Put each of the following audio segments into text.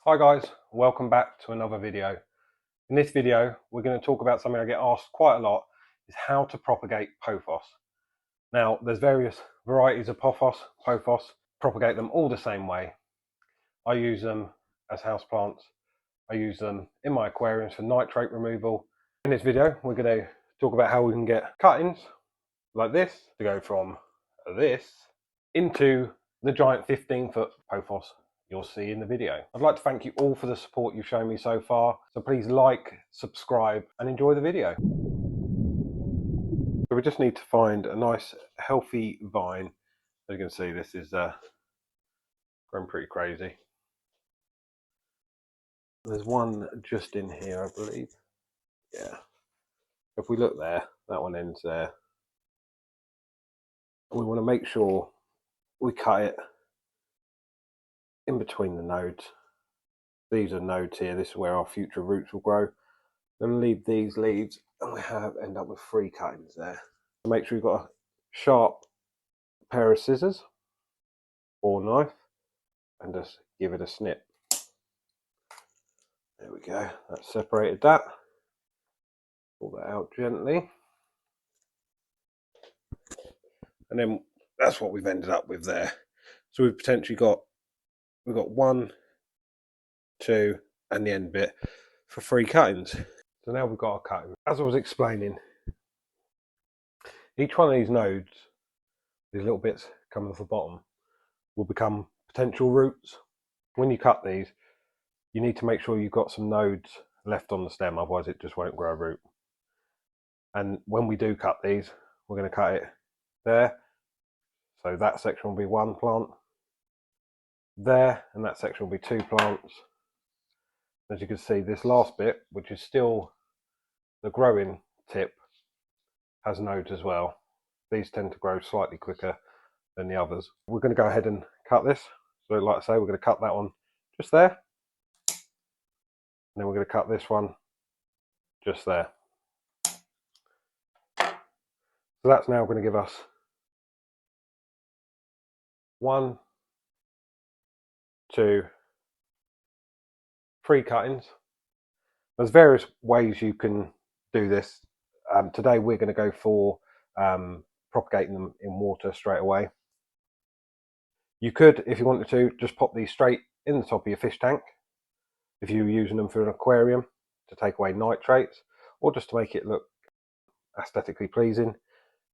Hi guys, welcome back to another video. In this video we're going to talk about something I get asked quite a lot, is how to propagate pothos. Now there's various varieties of pothos, propagate them all the same way. I use them as houseplants, I use them in my aquariums for nitrate removal. In this video we're going to talk about how we can get cuttings like this to go from this into the giant 15-foot pothos you'll see in the video. I'd like to thank you all for the support you've shown me so far, so please like, subscribe and enjoy the video. So we just need to find a nice healthy vine. As you can see, this is growing pretty crazy. There's one just in here, I believe. Yeah. If we look there, that one ends there. We want to make sure we cut it in between the nodes. These are nodes here. This is where our future roots will grow. Then leave these leaves, and we end up with 3 cuttings there. Make sure you've got a sharp pair of scissors or knife, and just give it a snip. There we go. That's separated that. Pull that out gently, and then that's what we've ended up with there. So we've potentially got 1, 2, and the end bit for 3 cuttings. So now we've got a cutting. As I was explaining, each one of these nodes, these little bits coming off the bottom, will become potential roots. When you cut these, you need to make sure you've got some nodes left on the stem, otherwise it just won't grow a root. And when we do cut these, we're going to cut it there. So that section will be 1 plant there, and that section will be 2 plants. As you can see, this last bit, which is still the growing tip, has nodes as well. These tend to grow slightly quicker than the others. We're going to go ahead and cut this. So like I say, we're going to cut that one just there. And then we're going to cut this one just there. So that's now going to give us 1, 2, 3 cuttings. There's various ways you can do this. Today we're going to go for propagating them in water straight away. You could, if you wanted to, just pop these straight in the top of your fish tank if you were using them for an aquarium to take away nitrates, or just to make it look aesthetically pleasing.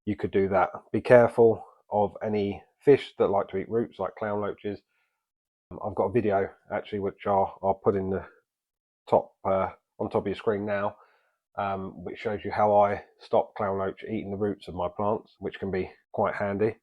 You could do that. Be careful of any fish that like to eat roots, like clown loaches. I've got a video actually which I'll put in the top on top of your screen now, which shows you how I stop clown loach eating the roots of my plants, which can be quite handy.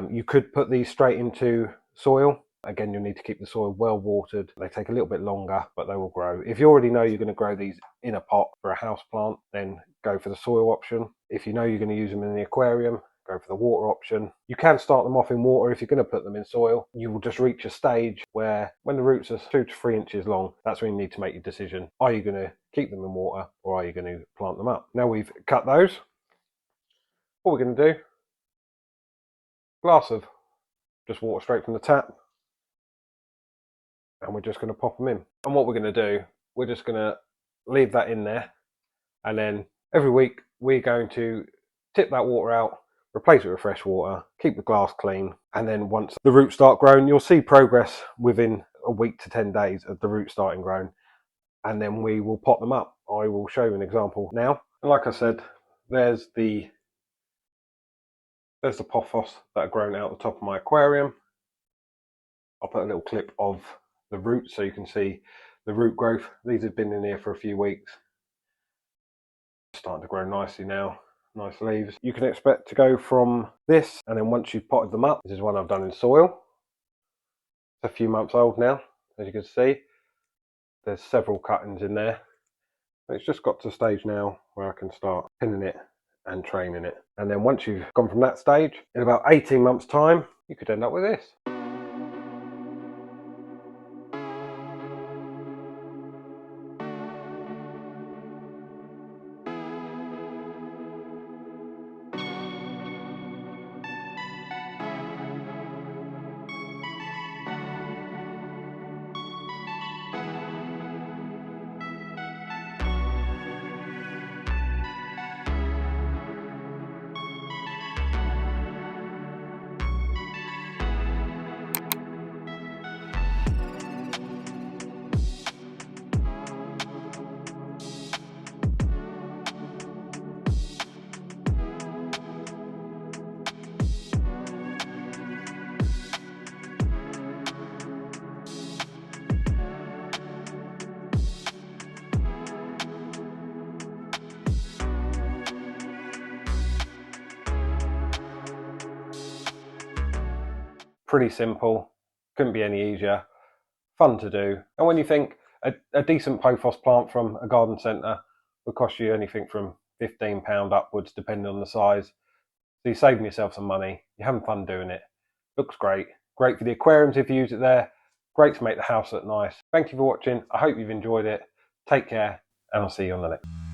You could put these straight into soil. Again, you'll need to keep the soil well watered. They take a little bit longer, but they will grow. If you already know you're going to grow these in a pot for a house plant, then go for the soil option. If you know you're going to use them in the aquarium, go for the water option. You can start them off in water if you're going to put them in soil. You will just reach a stage where when the roots are 2 to 3 inches long, that's when you need to make your decision. Are you going to keep them in water, or are you going to plant them up? Now we've cut those, what we're going to do, glass of just water straight from the tap, and we're just going to pop them in. And what we're going to do, we're just going to leave that in there, and then every week we're going to tip that water out, replace it with fresh water, keep the glass clean, and then once the roots start growing, you'll see progress within a week to 10 days of the roots starting growing, and then we will pot them up. I will show you an example now. And like I said, there's the pothos that are grown out the top of my aquarium. I'll put a little clip of the roots so you can see the root growth. These have been in here for a few weeks. Starting to grow nicely now. Nice leaves. You can expect to go from this, and then once you've potted them up, this is one I've done in soil. It's a few months old now, as you can see. There's several cuttings in there. It's just got to the stage now where I can start pinning it and training it. And then once you've gone from that stage, in about 18 months time, you could end up with this. Pretty simple, couldn't be any easier, fun to do. And when you think a decent pothos plant from a garden centre would cost you anything from £15 upwards, depending on the size. So you're saving yourself some money, you're having fun doing it. Looks great. Great for the aquariums if you use it there. Great to make the house look nice. Thank you for watching. I hope you've enjoyed it. Take care, and I'll see you on the next.